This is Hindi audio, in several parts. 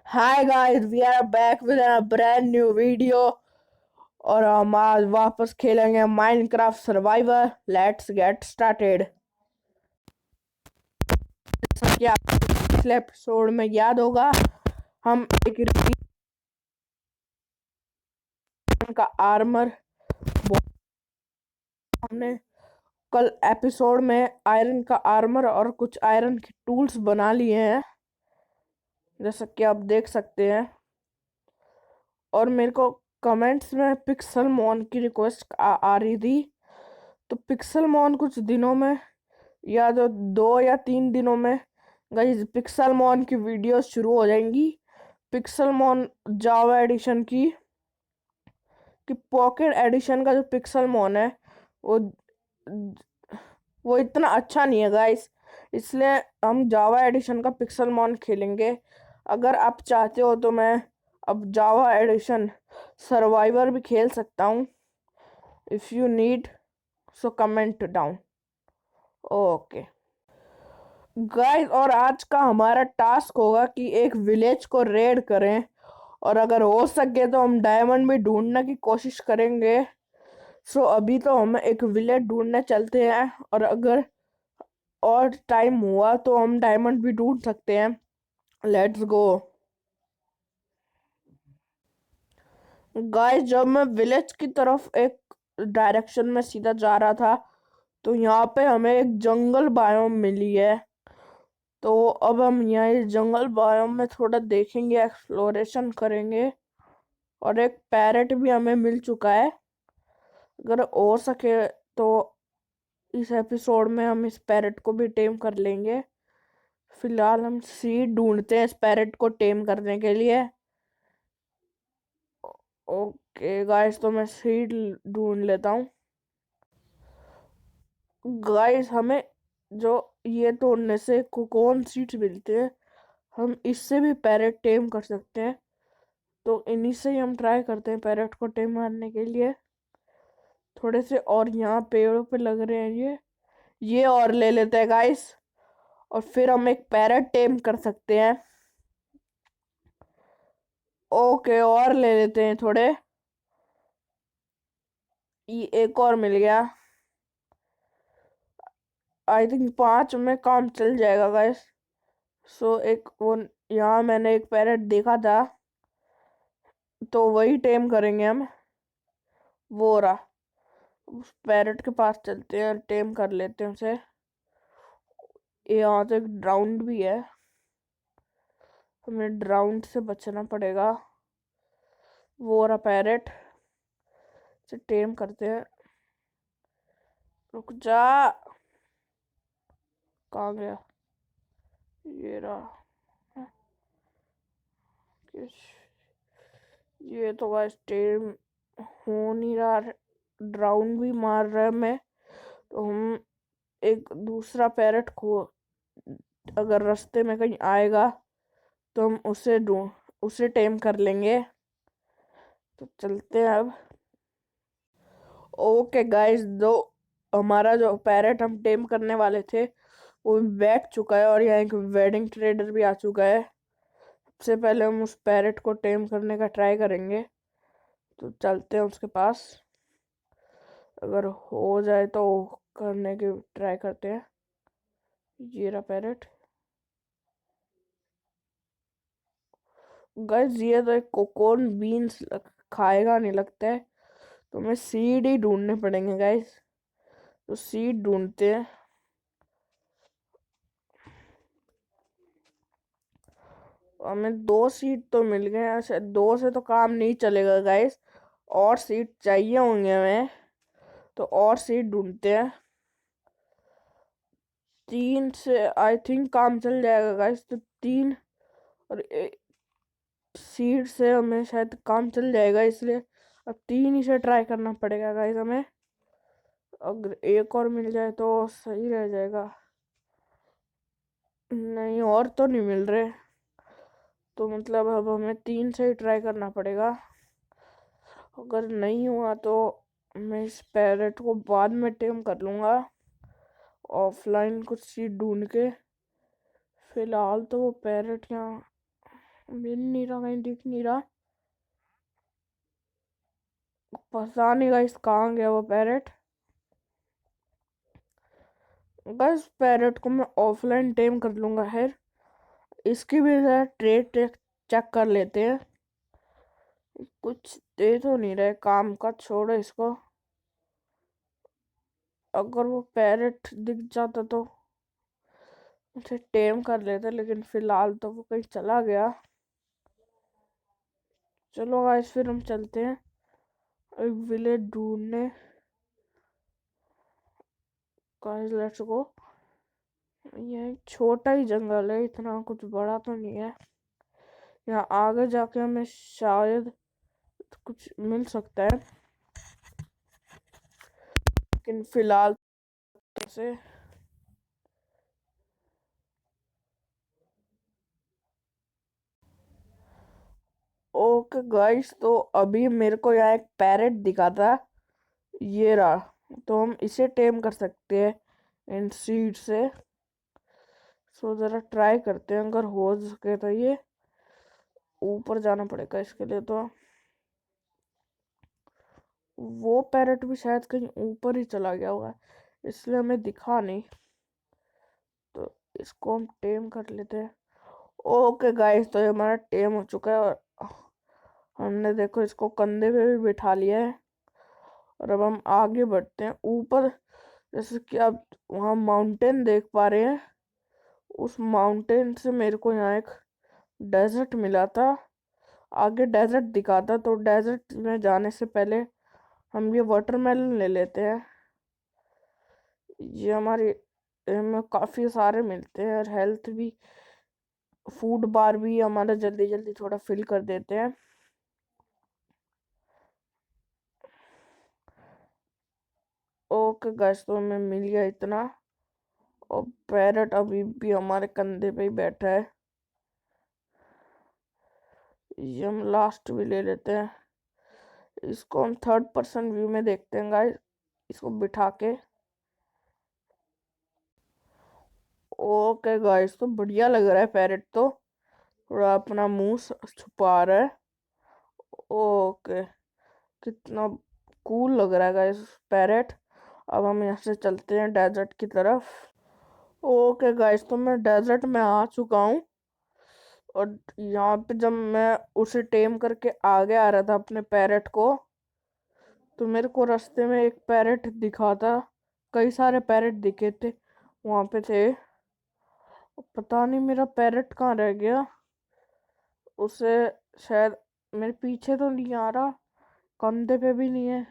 Hi guys, we are back with a brand new video और हम आज वापस खेलेंगे Minecraft survivor. Let's get started. जैसा कि आपको पिछले एपिसोड में याद होगा, हम एक का आर्मर हमने कल एपिसोड में आयरन का आर्मर और कुछ आयरन के टूल्स बना लिए हैं, जैसा कि आप देख सकते हैं। और मेरे को कमेंट्स में पिक्सल मॉन की रिक्वेस्ट आ रही थी, तो पिक्सल मॉन कुछ दिनों में या तो 2 या 3 दिनों में गाइस पिक्सल मॉन की वीडियोस शुरू हो जाएंगी। पिक्सल मॉन जावा एडिशन की पॉकेट एडिशन का जो पिक्सल मॉन है वो वो इतना अच्छा नहीं है गाइस, इसलिए हम जावा एडिशन का पिक्सल मॉन खेलेंगे। अगर आप चाहते हो तो मैं अब जावा एडिशन सर्वाइवर भी खेल सकता हूँ। If you need so comment down. Okay guys, और आज का हमारा टास्क होगा कि एक विलेज को रेड करें, और अगर हो सके तो हम डायमंड भी ढूंढने की कोशिश करेंगे। सो अभी तो हम एक विलेज ढूंढने चलते हैं, और अगर और टाइम हुआ तो हम डायमंड भी ढूंढ सकते हैं। Let's go guys. जब मैं विलेज की तरफ एक डायरेक्शन में सीधा जा रहा था, तो यहाँ पे हमें एक जंगल बायोम मिली है। तो अब हम यहाँ इस जंगल बायोम में थोड़ा देखेंगे, एक्सप्लोरेशन करेंगे। और एक पैरेट भी हमें मिल चुका है। अगर हो सके तो इस एपिसोड में हम इस पैरेट को भी टेम कर लेंगे। फिलहाल हम सीड ढूंढते हैं इस पैरेट को टेम करने के लिए। ओके गाइस, तो मैं सीड ढूंढ लेता हूँ। गाइस, हमें जो ये तोड़ने से कोकोन सीड्स मिलते हैं, हम इससे भी पैरेट टेम कर सकते हैं। तो इन्हीं से ही हम ट्राई करते हैं पैरेट को टेम मारने के लिए। थोड़े से और यहाँ पेड़ों पे लग रहे हैं ये और ले लेते हैं गाइस, और फिर हम एक पैरेट टेम कर सकते हैं। ओके, और ले लेते हैं थोड़े। ये एक और मिल गया। आई थिंक 5 में काम चल जाएगा गाइस। सो एक वो यहाँ मैंने एक पैरेट देखा था, तो वही टेम करेंगे हम। वो रहा, उस पैरेट के पास चलते हैं, टेम कर लेते हैं उसे। यहाँ तो एक ड्राउंड भी है, हमें ड्राउंड से बचना पड़ेगा। वो रहा पैरेट, इसे टेम करते हैं। रुक जा, कहाँ गया? ये रहा। ये तो गाइस टेम हो नहीं रहा, ड्राउन भी मार रहा है मैं। तो हम एक दूसरा पैरेट को, अगर रास्ते में कहीं आएगा तो हम उसे टेम कर लेंगे। तो चलते हैं अब। ओके गाइस, दो हमारा जो पैरेट हम टेम करने वाले थे वो बैठ चुका है, और यहाँ एक वेडिंग ट्रेडर भी आ चुका है। सबसे पहले हम उस पैरेट को टेम करने का ट्राई करेंगे, तो चलते हैं उसके पास। अगर हो जाए तो करने की ट्राई करते हैं। ये रहा पैरेट। गाइस, ये तो एक कोकोन बीन्स खाएगा नहीं लगता है, तो हमें सीड ही ढूंढने पड़ेंगे गाइस। तो सीड ढूंढते हैं। हमें 2 सीट तो मिल गए हैं, शायद 2 से तो काम नहीं चलेगा गाइस, और सीट चाहिए होंगे हमें। तो और सीट ढूंढते हैं। 3 से आई थिंक काम चल जाएगा गाइस। तो 3 और सीट से हमें शायद काम चल जाएगा, इसलिए अब 3 ही से ट्राई करना पड़ेगा गाइस हमें। अगर एक और मिल जाए तो सही रह जाएगा। नहीं, और तो नहीं मिल रहे, तो मतलब अब हमें 3 से ही ट्राई करना पड़ेगा। अगर नहीं हुआ तो मैं इस पैरेट को बाद में टेम कर लूँगा, ऑफलाइन कुछ चीज़ ढूंढ के। फिलहाल तो वो पैरेट यहाँ मिल नहीं रहा, कहीं दिख नहीं रहा। पता नहीं गाइस कहाँ गया वो पैरेट। गाइस पैरेट को मैं ऑफलाइन टेम कर लूंगा। है इसकी भी जरा ट्रेड चेक कर लेते हैं। कुछ दे तो नहीं रहे काम का, छोड़ो इसको। अगर वो पैरेट दिख जाता तो उसे टेम कर लेते, लेकिन फिलहाल तो वो कहीं चला गया। चलो गाइस फिर हम चलते हैं एक विलेज ढूंढने। Guys let's go. ये एक छोटा ही जंगल है, इतना कुछ बड़ा तो नहीं है। यहाँ आगे जाके हमें शायद कुछ मिल सकता है, लेकिन फिलहाल से। ओके गाइस, तो अभी मेरे को यहाँ एक पैरेट दिखा था, ये रहा। तो हम इसे टेम कर सकते हैं इन सीड से। सो जरा ट्राई करते हैं, अगर हो सके तो। ये ऊपर जाना पड़ेगा इसके लिए। तो वो पैरेट भी शायद कहीं ऊपर ही चला गया होगा, इसलिए हमें दिखा नहीं। तो इसको हम टेम कर लेते हैं। ओके गाइस, तो ये हमारा टेम हो चुका है, और हमने देखो इसको कंधे पे भी बिठा लिया है। और अब हम आगे बढ़ते हैं ऊपर। जैसे कि आप वहाँ माउंटेन देख पा रहे हैं, उस माउंटेन से मेरे को यहाँ एक डेजर्ट मिला था। आगे डेजर्ट दिखा था, तो डेजर्ट में जाने से पहले हम ये वाटरमेलन ले लेते हैं। ये हमारे में काफ़ी सारे मिलते हैं, और हेल्थ भी, फूड बार भी हमारा जल्दी जल्दी थोड़ा फिल कर देते हैं। ओके गाइस, तो हमें मिल गया इतना। और पैरट अभी भी हमारे कंधे पे ही बैठा है। ये हम लास्ट भी ले लेते हैं। इसको हम थर्ड पर्सन व्यू में देखते हैं गाइस, इसको बिठा के। ओके गाइस, तो बढ़िया लग रहा है पैरट तो। थोड़ा अपना मुंह छुपा रहा है। ओके, कितना कूल लग रहा है गाइस पैरट। अब हम यहाँ से चलते हैं डेजर्ट की तरफ। ओके गाइस, तो मैं डेजर्ट में आ चुका हूँ। और यहाँ पे जब मैं उसे टेम करके आगे आ रहा था अपने पैरट को, तो मेरे को रास्ते में एक पैरट दिखा था। कई सारे पैरट दिखे थे वहाँ पे थे। पता नहीं मेरा पैरट कहाँ रह गया। उसे शायद मेरे पीछे तो नहीं आ रहा, कंधे पे भी नहीं है।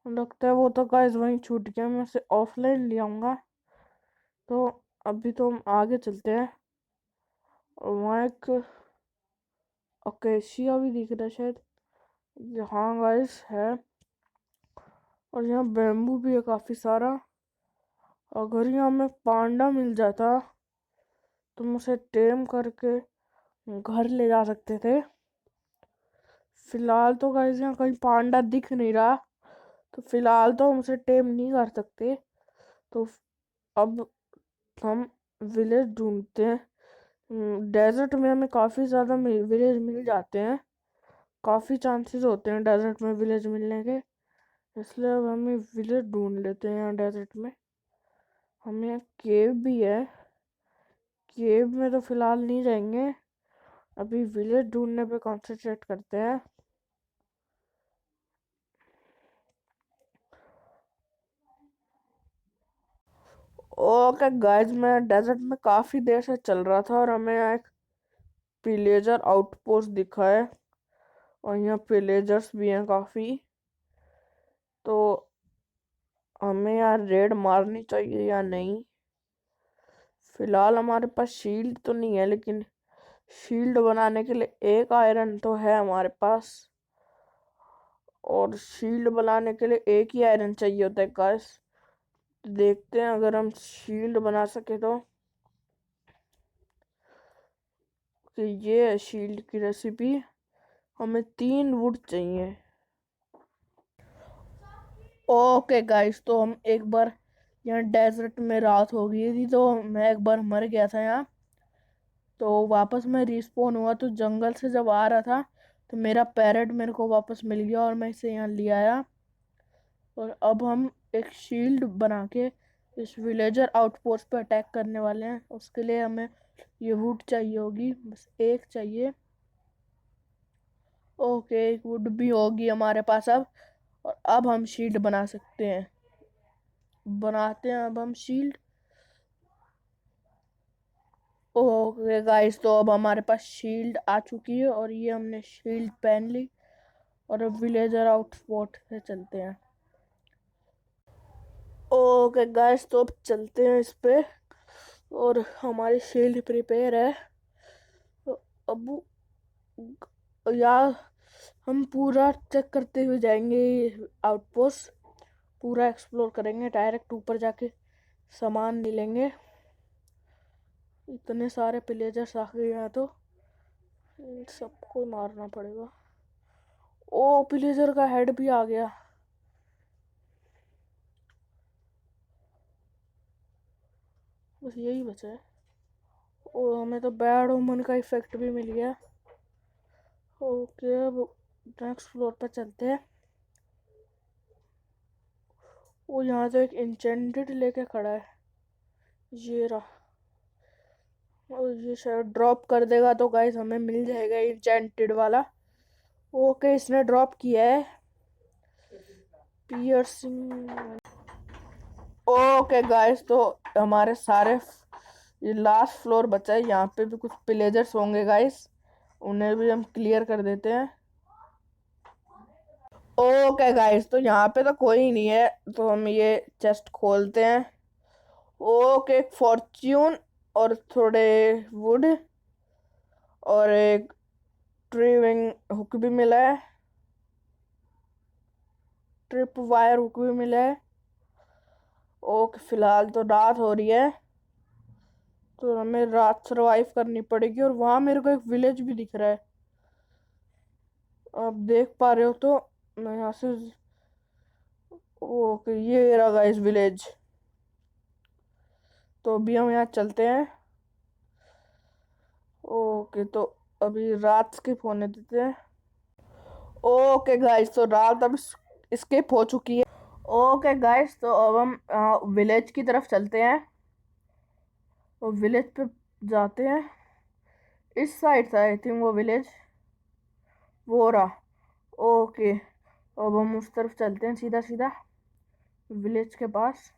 लगता है वो तो गाइस वहीं छूट गया, मैं उसे ऑफलाइन ले आऊँगा। तो अभी तो हम आगे चलते हैं। और वहाँ एक अकेशिया भी दिख रहा है शायद। यहाँ गाइस है। और यहाँ बैम्बू भी है काफ़ी सारा। अगर यहाँ में पांडा मिल जाता तो हम उसे टेम करके घर ले जा सकते थे। फिलहाल तो गाइस यहाँ कहीं पांडा दिख नहीं रहा, तो फिलहाल तो हम उसे टेम नहीं कर सकते। तो अब हम विलेज ढूंढते हैं। डेजर्ट में हमें काफ़ी ज़्यादा विलेज मिल जाते हैं। काफ़ी चांसेस होते हैं डेजर्ट में विलेज मिलने के, इसलिए अब हमें विलेज ढूंढ लेते हैं यहाँ डेजर्ट में। हमें यहाँ केव भी है। केव में तो फिलहाल नहीं जाएंगे, अभी विलेज ढूंढने पे कंसंट्रेट करते हैं। ओके गाइस, मैं डेजर्ट में काफ़ी देर से चल रहा था, और हमें यहाँ एक पिलेजर आउटपोस्ट दिखा है। और यहाँ पिलेजर्स भी हैं काफ़ी। तो हमें यार रेड मारनी चाहिए या नहीं। फिलहाल हमारे पास शील्ड तो नहीं है, लेकिन शील्ड बनाने के लिए एक आयरन तो है हमारे पास। और शील्ड बनाने के लिए एक ही आयरन चाहिए होता है गाइस। देखते हैं अगर हम शील्ड बना सके तो। कि ये है शील्ड की रेसिपी। हमें 3 वुड चाहिए। ओके गाइस, तो हम एक बार यहाँ डेजर्ट में रात हो गई थी, तो मैं एक बार मर गया था यहाँ। तो वापस मैं रिस्पॉन हुआ, तो जंगल से जब आ रहा था तो मेरा पैरेट मेरे को वापस मिल गया और मैं इसे यहाँ ले आया। और अब हम एक शील्ड बना के इस विलेजर आउटपोस्ट पे अटैक करने वाले हैं। उसके लिए हमें ये वुड चाहिए होगी, बस एक चाहिए। ओके, एक वुड भी होगी हमारे पास अब। और अब हम शील्ड बना सकते हैं। बनाते हैं अब हम शील्ड। ओके गाइस, तो अब हमारे पास शील्ड आ चुकी है और ये हमने शील्ड पहन ली। और अब विलेजर आउटपोस्ट पे चलते हैं। ओके गाइस, तो अब चलते हैं इस पे। और हमारी शील्ड प्रिपेयर है। तो अब यार हम पूरा चेक करते हुए जाएंगे, आउटपोस्ट पूरा एक्सप्लोर करेंगे। डायरेक्ट ऊपर जाके सामान ले लेंगे। इतने सारे पिलेजर्स आ गए यहाँ, तो इन सबको मारना पड़ेगा। ओ, पिलेजर का हेड भी आ गया। बस यही बचा है। ओ, हमें तो बैड ओमन का इफेक्ट भी मिल गया। ओके, अब नेक्स्ट फ्लोर पर चलते हैं। वो यहाँ तो एक इंचेंटेड लेके खड़ा है। ये रहा। और ये शायद ड्रॉप कर देगा तो गाइस हमें मिल जाएगा इंचेंटेड वाला। ओके, इसने ड्रॉप किया है पियर्सिंग। ओके गाइस, तो हमारे सारे ये लास्ट फ्लोर बचा है। यहाँ पे भी कुछ पिलेजर्स होंगे गाइस, उन्हें भी हम क्लियर कर देते हैं। ओके गाइस, तो यहाँ पे तो कोई नहीं है, तो हम ये चेस्ट खोलते हैं। ओके, एक फॉर्च्यून और थोड़े वुड और एक ट्रिविंग हुक भी मिला है। ट्रिप वायर हुक भी मिला है। ओके, फिलहाल तो रात हो रही है, तो हमें रात सरवाइव करनी पड़ेगी। और वहां मेरे को एक विलेज भी दिख रहा है, आप देख पा रहे हो तो। मैं यहाँ से ओके, ये रहा गाइस विलेज। तो अभी हम यहाँ चलते हैं। ओके, तो अभी रात स्किप होने देते हैं। ओके गाइस, तो रात अब स्किप हो चुकी है। ओके गाइस, तो अब हम विलेज की तरफ चलते हैं। तो विलेज पे जाते हैं। इस साइड से आई थिंक वो विलेज, वो रहा। ओके, अब हम उस तरफ चलते हैं सीधा सीधा विलेज के पास।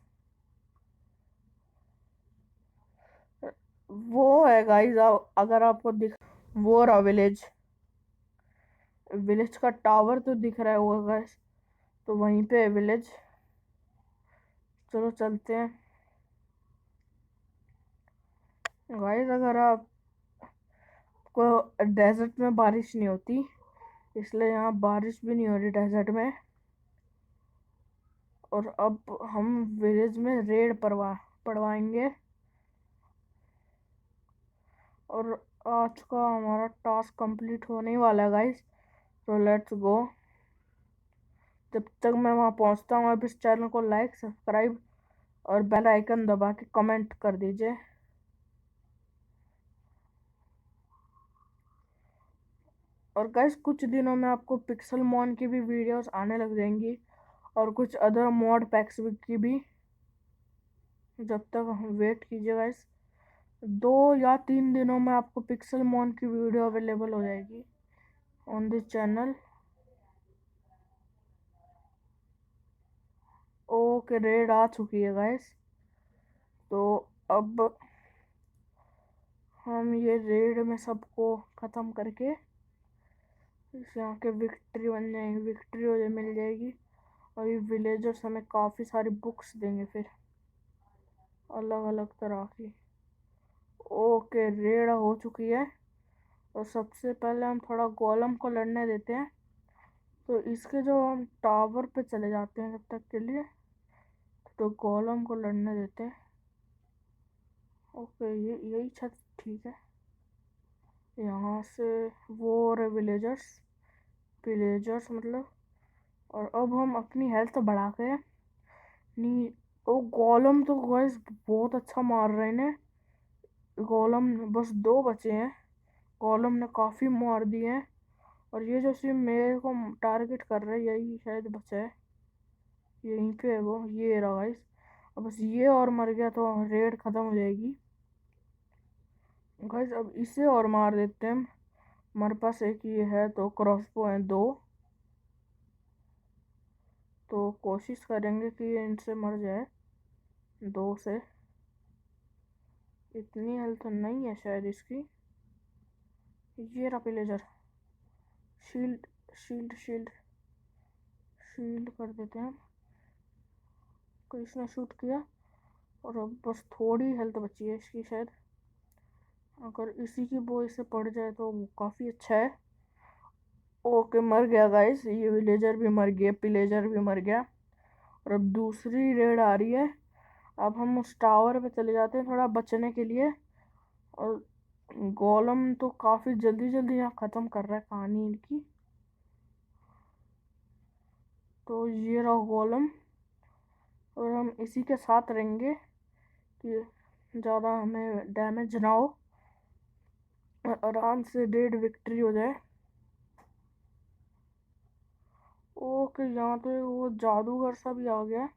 वो है गाइस, अगर आपको दिख, वो रहा विलेज। विलेज का टावर तो दिख रहा है वो गाइस, तो वहीं पे है विलेज। चलो चलते हैं गाइस। अगर आपको डेजर्ट में बारिश नहीं होती, इसलिए यहाँ बारिश भी नहीं हो रही डेजर्ट में। और अब हम विलेज में रेड पड़वाएंगे। और आज का हमारा टास्क कंप्लीट होने ही वाला है गाइस, तो लेट्स गो। जब तक मैं वहाँ पहुँचता हूँ, आप इस चैनल को लाइक, सब्सक्राइब और बेल आइकन दबा के कमेंट कर दीजिए। और गाइस, कुछ दिनों में आपको पिक्सल मॉन की भी वीडियोस आने लग जाएंगी, और कुछ अदर मॉड पैक्स की भी। जब तक वेट कीजिए गाइस, 2 या 3 दिनों में आपको पिक्सल मॉन की वीडियो अवेलेबल हो जाएगी on this channel. Okay, red आ चुकी है गाइस। तो अब हम ये रेड में सबको ख़त्म करके यहाँ के विक्ट्री बन जाएंगे, विक्ट्री हो जाए मिल जाएगी। और ये विलेजर्स हमें काफ़ी सारी बुक्स देंगे फिर, अलग अलग तरह की। ओके, रेड हो चुकी है। और सबसे पहले हम थोड़ा गोलम को लड़ने देते हैं। तो इसके जो हम टावर पे चले जाते हैं जब तक के लिए, तो गोलम को लड़ने देते हैं। ओके, ये यही छत ठीक है। यहाँ से वो रहे विलेजर्स, विलेजर्स मतलब। और अब हम अपनी हेल्थ बढ़ा के नहीं। ओ, गोलम तो गाइस बहुत अच्छा मार रहे हैं। गोलम बस 2 बचे हैं। गोलम ने काफ़ी मार दिए हैं और ये जो सिर्फ मेरे को टारगेट कर रहा है यही शायद बचा है। यहीं पे है वो, ये रहा गाइस। अब बस ये और मर गया तो रेड ख़त्म हो जाएगी गाइस। अब इसे और मार देते हैं। हमारे पास एक ये है तो क्रॉसबो है 2, तो कोशिश करेंगे कि ये इनसे मर जाए 2 से। इतनी हेल्थ नहीं है शायद इसकी। ये रहा pillager. Shield shield shield shield कर देते हैं। इसने शूट किया और अब बस थोड़ी हेल्थ बची है इसकी शायद। अगर इसी की बो इससे पड़ जाए तो काफ़ी अच्छा है। ओके मर गया गाइस, ये विलेजर भी मर गया, पिलेजर भी मर गया। और अब दूसरी रेड आ रही है। अब हम उस टावर पे चले जाते हैं थोड़ा बचने के लिए। और गोलम तो काफ़ी जल्दी जल्दी यहाँ ख़त्म कर रहा है कहानी इनकी। तो ये रहा गोलम और हम इसी के साथ रहेंगे कि ज़्यादा हमें डैमेज ना हो और आराम से डेड विक्ट्री हो जाए। ओके यहाँ पे वो जादूगर सा भी आ गया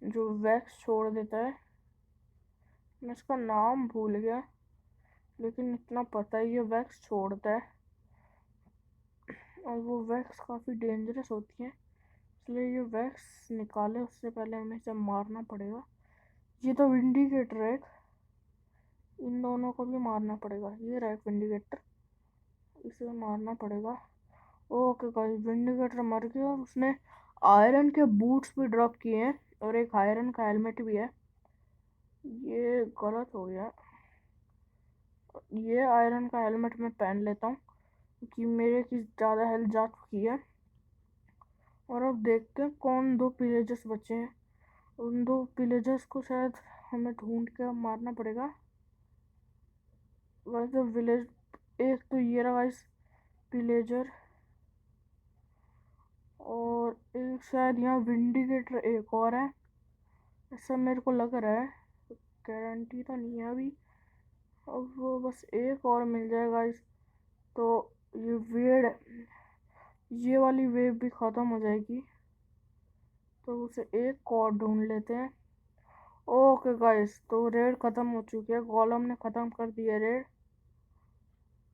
जो वैक्स छोड़ देता है। मैं इसका नाम भूल गया लेकिन इतना पता ही है वैक्स छोड़ता है और वो वैक्स काफ़ी डेंजरस होती है, इसलिए ये वैक्स निकाले उससे पहले हमें इसे मारना पड़ेगा। ये तो विंडिकेटर है, इन दोनों को भी मारना पड़ेगा। ये रहा विंडिकेटर, इसे मारना पड़ेगा। ओके गाइस विंडिकेटर मर गया और उसने आयरन के बूट्स भी ड्रॉप किए हैं और एक आयरन का हेलमेट भी है। ये गलत हो गया। ये आयरन का हेलमेट मैं पहन लेता हूँ क्योंकि मेरे की ज़्यादा हेल्थ जा चुकी है। और अब देखते हैं कौन 2 पिलेजर्स बचे हैं। उन 2 पिलेजर्स को शायद हमें ढूंढ के मारना पड़ेगा। वैसे विलेज एक तो ये रहा गाइस पिलेजर और एक शायद यहाँ विंडिकेटर एक और है, ऐसा मेरे को लग रहा है, गारंटी तो नहीं है अभी। अब वो बस एक और मिल जाएगा इस तो ये वेड ये वाली वेव भी ख़त्म हो जाएगी, तो उसे एक और ढूंढ लेते हैं। ओके गाइस तो रेड ख़त्म हो चुकी है, गोलम ने ख़त्म कर दिया रेड।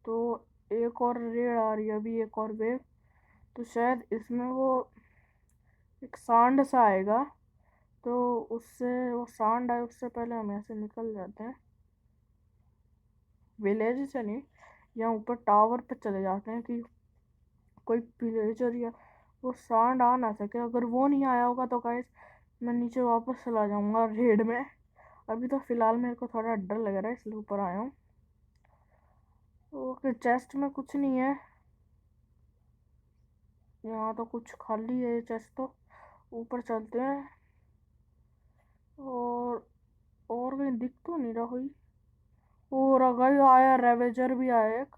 तो एक और रेड आ रही है अभी, एक और वेव। तो शायद इसमें वो एक सांड सा आएगा, तो उससे वो सांड आए उससे पहले हम यहाँ से निकल जाते हैं। विलेज से नहीं, यहाँ ऊपर टावर पे चले जाते हैं कि कोई विलेजर या वो सांड आ ना सके। अगर वो नहीं आया होगा तो गाइस मैं नीचे वापस चला जाऊँगा रेड में। अभी तो फ़िलहाल मेरे को थोड़ा डर लग रहा है इसलिए ऊपर आया हूँ। ओके चेस्ट में कुछ नहीं है, यहाँ तो कुछ खाली है ये चेस्ट। तो ऊपर चलते हैं और कहीं दिख तो नहीं रहा कोई। और अगर आया रेवेजर भी आया एक,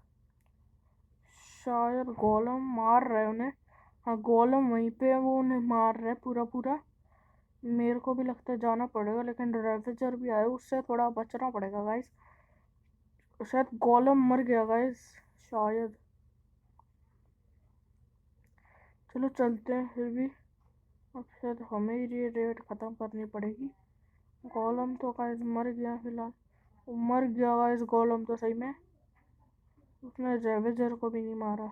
शायद गोलम मार रहे उन्हें। हाँ गोलम वहीं पे है, वो उन्हें मार रहे पूरा पूरा। मेरे को भी लगता है जाना पड़ेगा लेकिन रेवेजर भी आया, उससे थोड़ा बचना पड़ेगा गाइस। शायद गोलम मर गया गाइस शायद। चलो चलते हैं फिर भी। अब शायद हमें ही ये रेड ख़त्म करनी पड़ेगी। गोलम तो गाइस मर गया फिलहाल, वो मर गया गाइस गोलम तो सही में। उसने रेवेजर को भी नहीं मारा,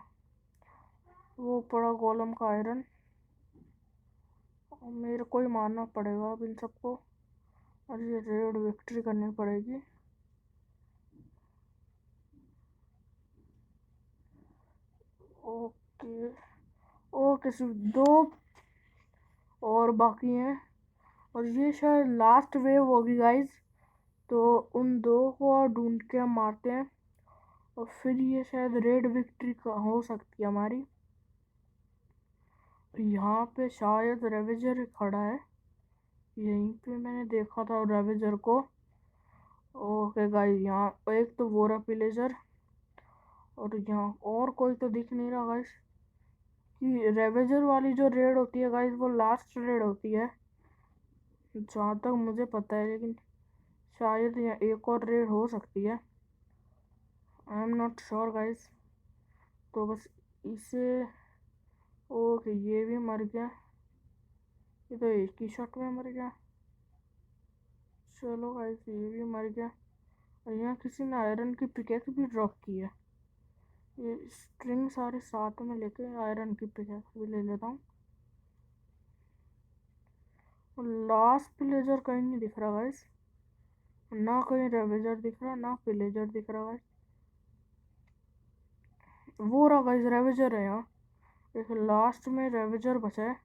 वो पड़ा गोलम का आयरन। मेरे को ही मारना पड़ेगा अब इन सबको और ये रेड विक्ट्री करनी पड़ेगी। ओके ओके सिर्फ 2 और बाकी हैं और ये शायद लास्ट वेव होगी गाइस। तो उन 2 को और ढूंढ के हम मारते हैं और फिर ये शायद रेड विक्ट्री का हो सकती है हमारी। यहाँ पे शायद रेवेजर खड़ा है, यहीं पे मैंने देखा था रेवेजर को। ओके गाइस यहाँ एक तो वो रहा पिलेजर और यहाँ और कोई तो दिख नहीं रहा गाइस। कि रेवेजर वाली जो रेड होती है गाइस वो लास्ट रेड होती है जहाँ तक मुझे पता है, लेकिन शायद यहाँ एक और रेड हो सकती है, I am not sure guys. तो बस इसे, ओके ये भी मर गया, ये तो एक ही शॉट में मर गया। चलो गाइस ये भी मर गया। और यहाँ किसी ने आयरन की पिकेक्स भी ड्रॉप की है। ये स्ट्रिंग सारे साथ में लेके आयरन की पिकेक्स भी ले लेता हूँ। लास्ट पिलेजर कहीं नहीं दिख रहा गाइस, ना कहीं रेवेजर दिख रहा ना पिलेजर दिख रहा गाइस। वो रहा गाइस, रेवेजर है यहाँ, एक लास्ट में रेवेजर बचा है।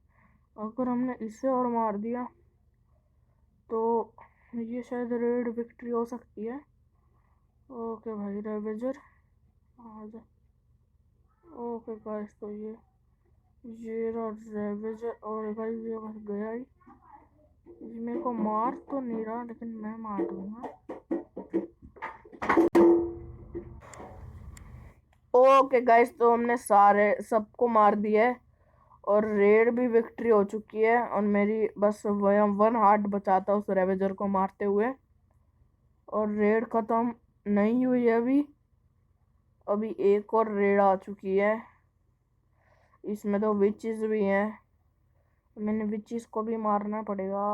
अगर हमने इसे और मार दिया तो ये शायद रेड विक्ट्री हो सकती है। ओके भाई रेवेजर आ जा। ओके गाइस तो ये रहा रेवेजर, और गाइस ये बस गया ही। ये मेरे को मार तो नहीं रहा लेकिन मैं मार दूंगा। ओके गाइस तो हमने सारे सबको मार दिया है और रेड भी विक्ट्री हो चुकी है, और मेरी बस वन हार्ट बचा था उस रेवेजर को मारते हुए। और रेड खत्म नहीं हुई है अभी, अभी एक और रेड आ चुकी है। इसमें तो विचेस भी हैं, मैंने विचेस को भी मारना पड़ेगा।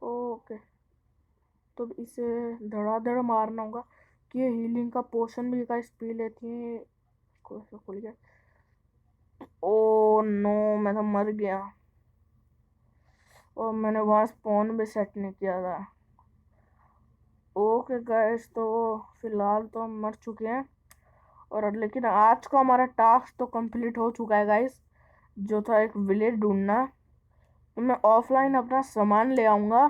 ओके तो इसे धड़ाधड़ मारना होगा कि ये हीलिंग का पोशन भी गाइस पी लेती है। खुल गया। ओ नो मैं तो मर गया, और मैंने वहाँ स्पॉन भी सेट नहीं किया था। ओके गाइस तो फिलहाल तो हम मर चुके हैं, और लेकिन आज का हमारा टास्क तो कंप्लीट हो चुका है गाइस, जो था एक विलेज ढूंढना। तो मैं ऑफलाइन अपना सामान ले आऊँगा,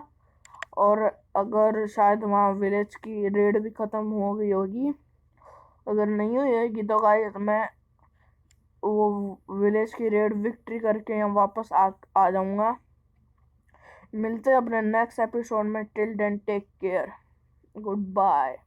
और अगर शायद वहाँ विलेज की रेड भी ख़त्म हो गई होगी, अगर नहीं हुई होगी तो गाइस मैं वो विलेज की रेड विक्ट्री करके यहाँ वापस आ जाऊँगा। मिलते हैं अपने नेक्स्ट एपिसोड में, till then take care, good bye.